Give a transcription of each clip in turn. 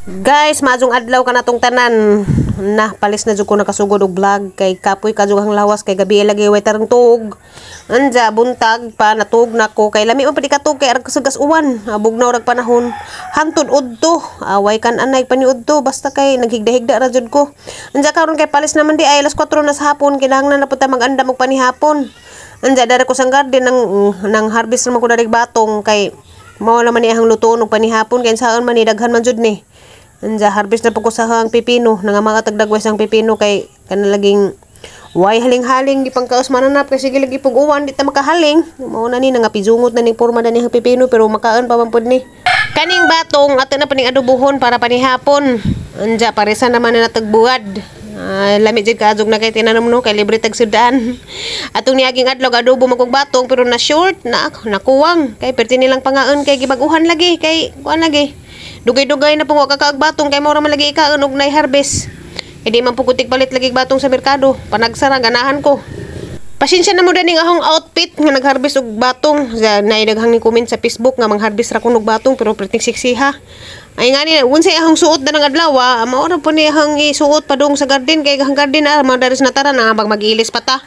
Guys, maadjong adlaw ka natong tanan. Na palis na jud ko nakasugod og vlog kay kapoy kadjong ang lawas kay gabi lagi way tarong tuog. Anja buntag pa natug nako kay lami man padi katug kay arag sugas uwan. Bugnaw rag panahon. Hangtod udto. Away kan anay paniudto basta kay naghigda-higda ra jud ko. Anja karon kay palis naman di ay alas 4 na sa hapon kinahanglan na punta mag-andam og panihapon. Anja dara ko sang garden nang harvest naman ko dari batong kay mao naman ni ang lutoon og panihapon kay saan man ni daghan man jud ni. Anja harvest na po ko sa hang pipino nga mga tagdagwes ang pipino kay kanalaging way haling-haling di pangkaos mananap kasi sige lagi pug uwan di ta makahaling mao na ni nga pizungot na ning porma na ni hang pipino pero makaan pa man pud ni kaning batong ato na paning adubuhon para panihapon. Anja paresa naman na tagbuad. Lami jud kaadjog na kay tinanom no kay libre tag sudan. Atong niaging adlaw adobo man kog batong pero na short na nakuwang kay perti nilang pangaon kay gibaguhan lagi kay kuan lagi. Dugay-dugay na pong wakakaag batong kay mura man lagi ikaon og nay harvest. Kay di man pugutik palit lagi batong sa merkado. Panagsara ganahan ko. Pasensya na mo daning ahong outfit nga nagharvest og batong. Nay daghang ni comment sa Facebook nga mangharvest ra kunog batong pero perting siksiha. Ay nga ni unsay ahong suot na ng adlaw, mao ra po ni ahong isuot pa dong sa garden kay ahong garden madaris na tara na mag-ilis pa ta.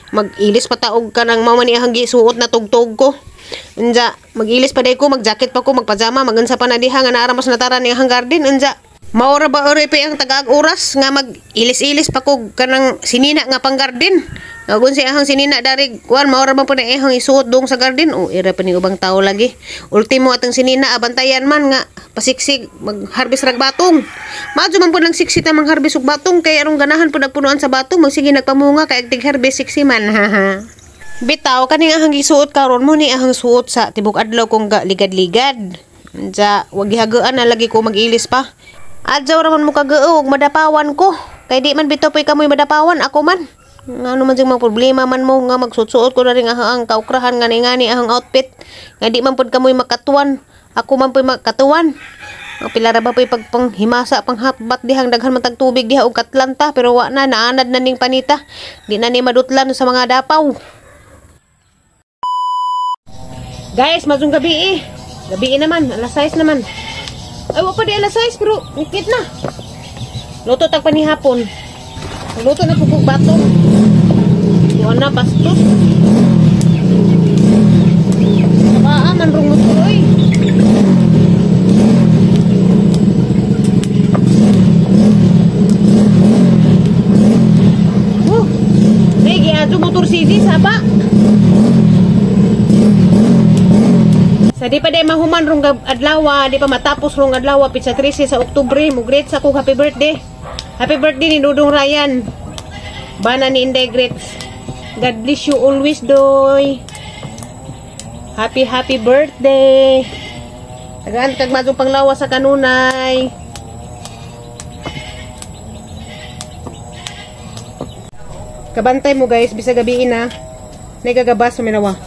Mag-ilis pa ta og kanang mao man ni ahong gisuot na tugtog ko. Anja mag-ilis pa day ko, mag-jacket pa ko, magpajama, magansa pa na diha nga naara mas natara ni ahong garden. Anja maora ba ore pa ang tagaag oras nga mag-ilis-ilis pa ko kanang sinina nga pang garden. Agun si ahang sinina dari kuan maora man po na ahang isuot dong sa garden. O ira pa ni ubang tao lagi. Ultimo atong sinina abantayan man nga pasiksik mag-harvest rag batong. Madyo man po nang siksi ta mang-harvest og batong kay arong ganahan po nagpunuan sa batong magsige nagpamunga kay tig harvest siksi man. Haha. Bitaw kaning ahang gisuot karon mo ni ahang suot sa tibok adlaw kong ligad-ligad. Anja wag gihagaan na lagi ko mag-ilis pa. Adjaw ra man mo kagaog madapawan ko. Kay di man bitaw poy kamoy madapawan ako man. Ngano man jung mga problema man mo nga magsuot-suot ko na ring ahang kaukrahan nga ngani ahang outfit. Nga di man pud kamoy makatuwan. Ako man poy makatuwan. Ang pila ra ba poy pagpanghimasa panghatbat dihang daghan man tag tubig diha og katlanta pero wa na naanad na ning panita. Di na ni madutlan sa mga dapaw. Guys, mazong gabi Gabi naman, alas 6 naman. Ay, wala pa di alas 6, pero nikit na. Luto tag panihapon. Luto na pupug bato. Tuwan na, bastos. Sabaan, rong lutuloy. Sige, ato motor CD, saba. Sa di pa day mahuman rong adlaw, di pa matapos rong adlaw, pizza 13 sa Oktubre, mo greet sa kong happy birthday. Happy birthday ni Dudong Ryan. Bana ni Inday Grits. God bless you always, doy. Happy birthday. Tagaan kag madyo panglawas sa kanunay. Kabantay mo guys, bisa gabi na. Nagagabas sa minawa.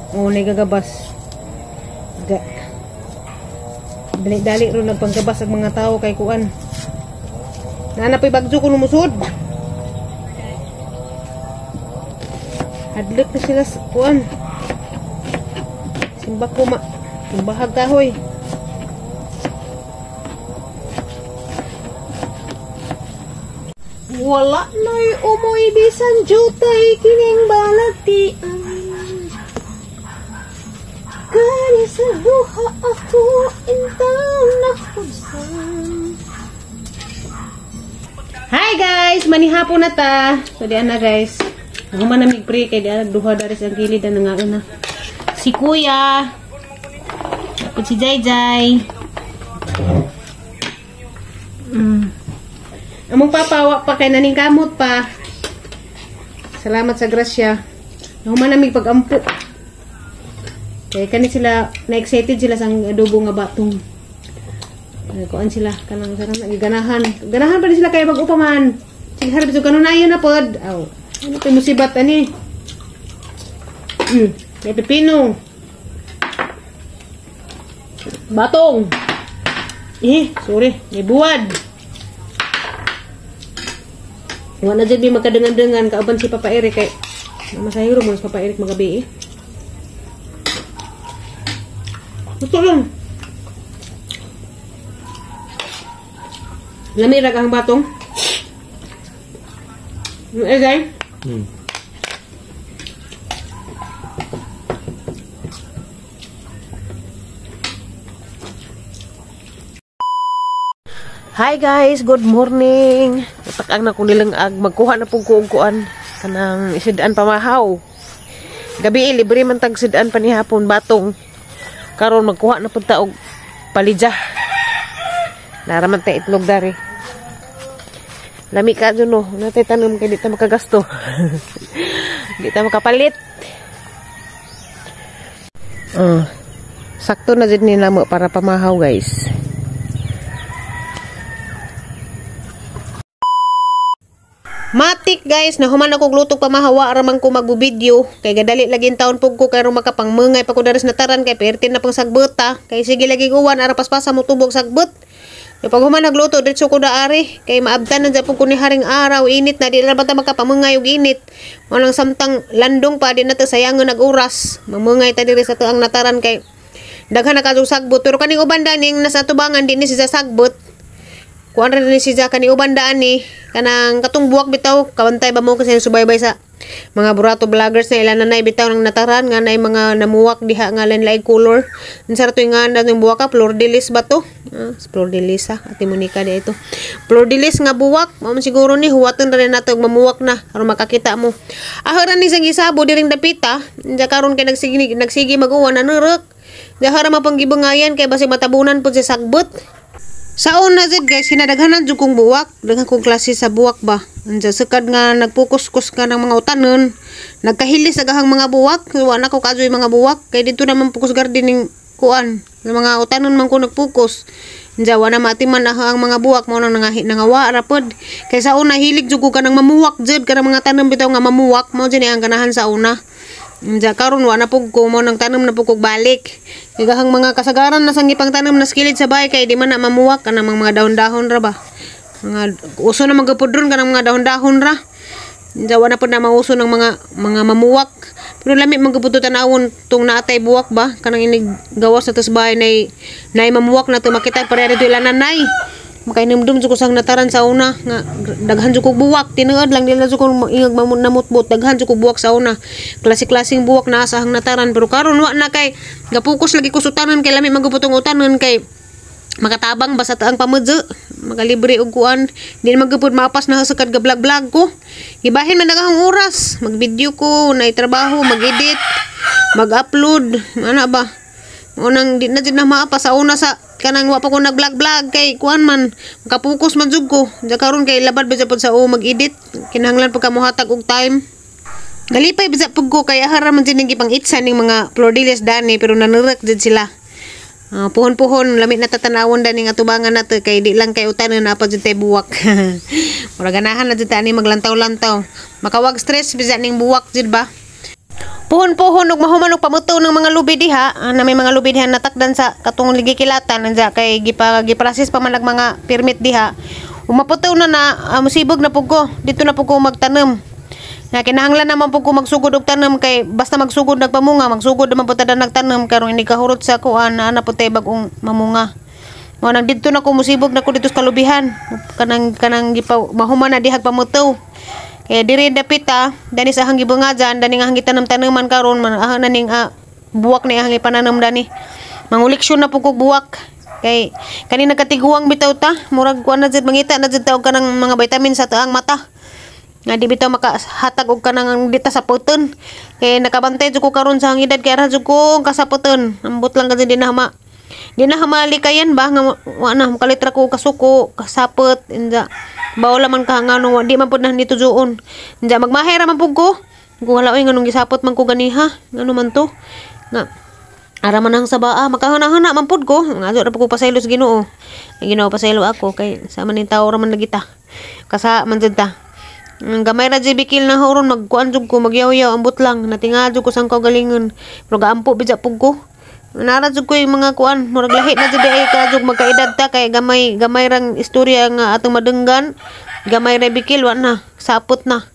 Nagagabas. Dali ron nagpanggabas ang mga tao kay kuan. Naanapoy bagyo ko numusod. Hadlok na sila sa kuan. Simbak ko simbahag kahoy. Wala na'y umoy bisan jutay kining balagtian. Kani sa buha ako intang nakusan. Hi guys! Manihapon na ta. So diyan na guys. Human na mig-pre kay diyan duha dari sa gilid na nangaon na. Si Kuya. Tapos si Jay. Among papawa pa kay naning kamot pa. Salamat sa grasya. Human na mig pag-ampo. Kaya kani sila, na-excited sila sa adobo nga batong. Kuan sila, kanang sarang nagiganahan. Ganahan pa rin sila kaya mag-upaman. Sige harap, so kanon na yun na pod. Aw, ano pa musibat, ani? May pipino. Batong. Sorry, may buwad. Wala na dyan may magkadangan-dangan, kauban si Papa Eric kay masahiro mo si Papa Eric magabi Gusto lang. Lami ra kang batong. Guys. Hi guys, good morning. Utak na ko nilang magkuha na pong kuuguan kanang isidaan pamahaw. Gabi libre man tag sidaan pa ni hapon batong. Karon magkuha na pud ta og palija. Naraman ta itlog dari. Lami ka dyan no. Natay tanom kay di ta makagasto. Di ta makapalit. Sakto na dyan nila mo para pamahaw guys. Matik guys, nahuman ako glutog pamahawa aramang ko magbubideo. Kay gadali lagi taon pug ko kay makapangmungay pa ko daris na taran kay pertin na pang sagbeta. Kay sige lagi guwan ara paspasa mo tubog sagbet. Yung pag human nagluto, diretso ko daari. Kay maabtan na dyan po ko ni haring araw. Init na, di na ba makapamungay yung init. Walang samtang landong pa, di na ito sayangan nag-uras. Mamungay ta diri sa tuang nataran kay daghan na kasong sagbot. Pero kaning uban daning nasa tubangan, di ni siya sagbot. Kuan rin ni siya kaning uban daan ni. Kanang katong buwak bitaw, kawantay ba mo kasi subaybay sa mga burato vloggers na ilan na bitaw ng nataran nga na mga namuwak diha nga lain-lain color. Unsara to nga ng buwak ka flor de lis ba to? Flor de lis Ate Monica di ito. Flor de lis nga buwak, mo siguro ni huwaton ra nato mamuwak na aron makakita mo. Ahara ni sang gisabo diring dapita, ja karon kay nagsigi mag-uwan na nurek. Ja hara mapanggibangayan kay basi matabunan pud sa sagbot. Sa una zid guys, hinadaghanan jud kong buwak, daghan kong klase sa buwak ba. Anja sekad nga nagpukus-kus ka ng mga utanon, nagkahilis agahang mga buwak, wa na ko kajoy mga buwak, kay dito naman pukus gardening kuan, ng mga utanon man ko nagpukus. Anja wa na matiman ang mga buwak mo nang nangawa ra pod. Kay sa una hilig jud ko kanang mamuwak jud kanang mga tanom bitaw nga mamuwak, mao jud ang ganahan sa una. Anja karon wa na pug ko mo nang tanom na pug balik. Igahang mga kasagaran na sang ipang tanom na skilid sa bahay kay di man na mamuwak kanang mga dahon-dahon ra ba. Mga uso na magapudron kanang mga dahon-dahon ra. Anja wa na pud na mauso ng mga mamuwak. Pero lami magabuto tanawon tong naatay buwak ba kanang inig gawas sa tos bahay nay mamuwak na to makita pareha dito ilanan nay. Makainumdum jud ko sang nataran sa una nga daghan jud ko buwak tinuod lang dili jud ko ingag namutbot daghan jud ko buwak sa una klase-klaseng buwak naa sa hang nataran pero karon wa na kay gapukus lagi ko sutanan kay lami maguputong utanon kay makatabang basta ang pamudyo magalibre og kuan di na magupod mapas na sakad ga vlog ko ibahin man daghang oras magvideo ko nay trabaho mag-edit mag-upload ana ba unang di na jud na maapas sa una sa kanang wa pa ko nag-vlog kay kuan man makapokus man jud ko ja karon kay labad ba jud sa mag-edit kinahanglan pagka mohatag og time galipay bisa pug ko kay ahara man jud ning ipang itsa ning mga flordelis dani pero nanurek jud sila puhon-puhon lami na tatanawon dani nga tubangan nato kay di lang kay utanon na pa jud tay buwak mura ganahan na jud ani maglantaw-lantaw makawag stress bisa ning buwak jud ba. Puhon-puhon og mahuman og pamuto ng mga lubi diha na may mga lubi diha natakdan sa katong ligikilatan anja kay giprocess pa man nag mga permit diha umaputo na musibog na pug ko dito na pug ko magtanom na kinahanglan naman pug ko magsugod og tanom kay basta magsugod nagpamunga magsugod naman pud ta nagtanom karon hindi kahurot sa kuan na po tay bagong mamunga mo nang dito na ko musibog na ko dito sa kalubihan kanang mahuman na dihag pamuto. Kaya diri dapita dani sa hangi bungajan dani nga hangi tanam-tanaman karon man naning buwak ni hangi pananam dani. Manguleksyon na pug kog buwak. Kay kani nagkatiguang bitaw ta murag kuan na jud mangita na jud ta og kanang mga vitamin sa taang mata. Nga di bitaw makahatag og kanang dita sa puton. Kay nakabantay jud ko karon sa hangidad kay ra jud ko kasaputon. Ambot lang kasi di na hamali kayan ba nga wa na makalitra ko kasuko kasapot inja. Bawala man kahangano di man pud na nitujuon. Nya magmahera man pug ko. Wala oy nganong gisapot man ko ganiha. Ngano man to? Nga ara man ang sabaa makahana-hana man pud ko. Nga ra pud ko pasaylo sa Ginoo. Ginoo pasaylo ako kay sa man ning tawo ra man nagita. Kasa man jud ta. Gamay ra jud bikil na horon magkuan jud ko magyaw-yaw ambot lang natinga jud ko sang kaugalingon. Pero gaampo bija pug ko. Nara jud ko yung mga kuan murag lahi na jud ay kadug magkaedad ta kay gamay rang istorya nga atong madenggan gamay ra bikil wa na sapot na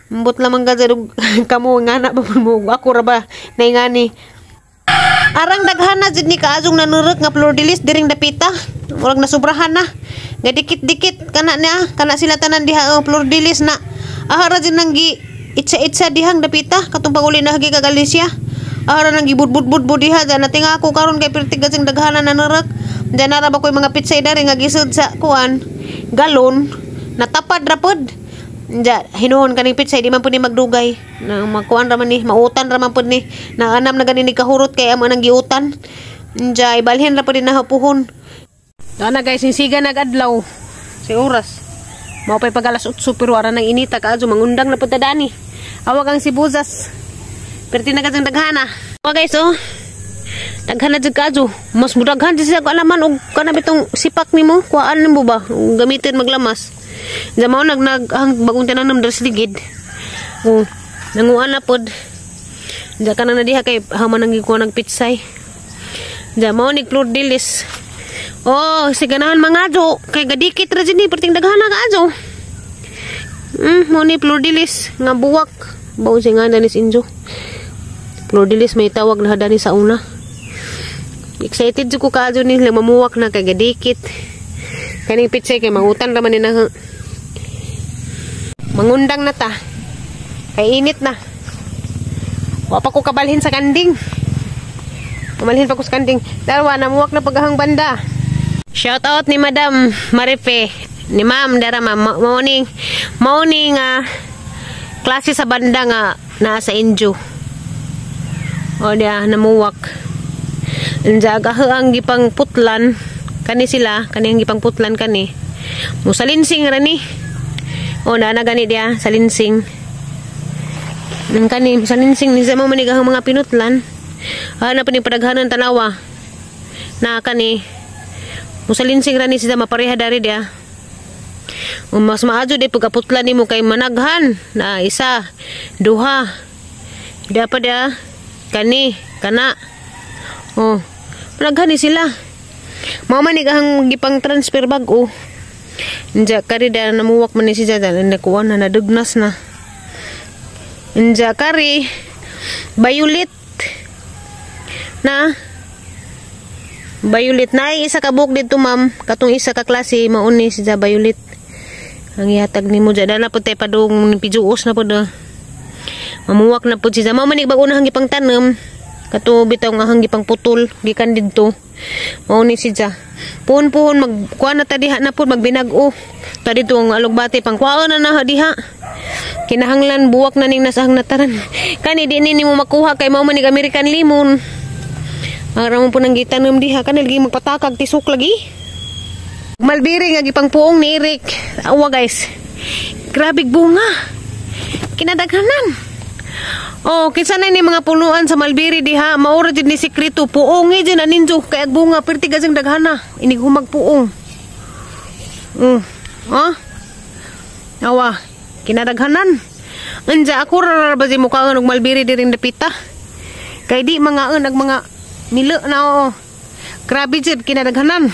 ambot lamang gajud kamo nga na mo ako ra ba naingani arang daghan na jud ni kaadung nanurek nga flordelis diring dapita murag nasubrahan na nga dikit-dikit kana sila tanan diha Flor de Lis na ahara din nang gi itsa dihang dapita katong panguli na hagi ka Galicia ahara nang gibud-bud diha dyan natinga ako karon kay pertigas ang daghanan na narak dyan naraba ko yung mga pitsay dari nga gisod sa kuan galon natapad rapod dyan hinuhon kaning pitsay di man po ni magdugay na magkuan raman ni mautan raman po ni naanam na ganin ni kahurot kay amo nang giutan dyan ibalhin rapod din nahapuhon na guys sinsiga nagadlaw si oras mao pay pag alas 8 pero ara nang inita kaadto mangundang na punta dani awag ang sibuzas perti na kadang daghana guys daghana jud kaadto mas mudaghan siya ko alaman og kana bitong sipak nimo kuan nimo ba gamitin maglamas ja mao nag bagong tanam dres ligid nanguan na pod ja kana na diha kay haman nang gikuha nagpitsay ja mao ni Flor de Lis. Oh, siganahan mga adyo. Kay gadikit ra dyan perting daghana ka adyo. Mo ni Flor de Lis. Nga buwak. Baon siya nga danis injo. Flor de Lis may tawag na hadani sa una. Excited dyan ko ka adyo ni. Mamuwak na kay gadikit. Kaning pitsay kay mangutan raman ni na. Mangundang na ta. Kay init na. Wapa ko kabalhin sa kanding. Kamalhin pa ko sa kanding. Darwa, namuwak na paghahang banda. Shout out ni Madam Marife, ni Ma'am Dara morning klase sa banda nga nasa Injo. O dia namuwak. Enjaga ang gipang putlan kani sila, kani ang gipang putlan kani. Mo salinsing ra ni. O na gani dia salinsing. Nang kani salinsing ni sa manigahang mga pinutlan. Ana pa ni padaghanan tanawa. Na kani musalinsing rani sila mapareha dari dia. Mas maadyo di pagkaputlan nimo kay managhan na isa, duha. Dapat dia kani, kana. Oh, managhan ni sila. Mao man ni gahang gipang transfer bag-o. Nja kari dia namuwak man ni siya dala na kuan na nadugnas na. Nja kari Violet na Violet na isa ka book dito ma'am katong isa ka klase mauni si Violet ang ihatag nimo dyan na po tayo padung pijuos na po na mamuwak na po siya mao manig bago na hangi pang tanam kato bitaw nga hangi pang putol gikan dito mauni siya puhon magkuha na ta diha na po magbinag-o ta dito ang alugbati pang kuha na diha kinahanglan buwak na ning nasahang nataran kani di nimo makuha kay mao manig American limon. Aram po nang gitanam diha kanil gi magpatakag tisok lagi. Malbiri nga gipang puong ni Eric. Awa guys. Grabe bunga. Kinadaghanan. Oh, kinsa na ni mga punuan sa Malbiri diha, maura jud ni sekreto puong jud aninjo kay ag bunga perti gasing daghana. Inig humag puong. Awa, kinadaghanan. Anja ako ra ba si mukha og Malbiri diring dapita. Kay di mga ag mga milo na o. Grabe jud kinadaghanan.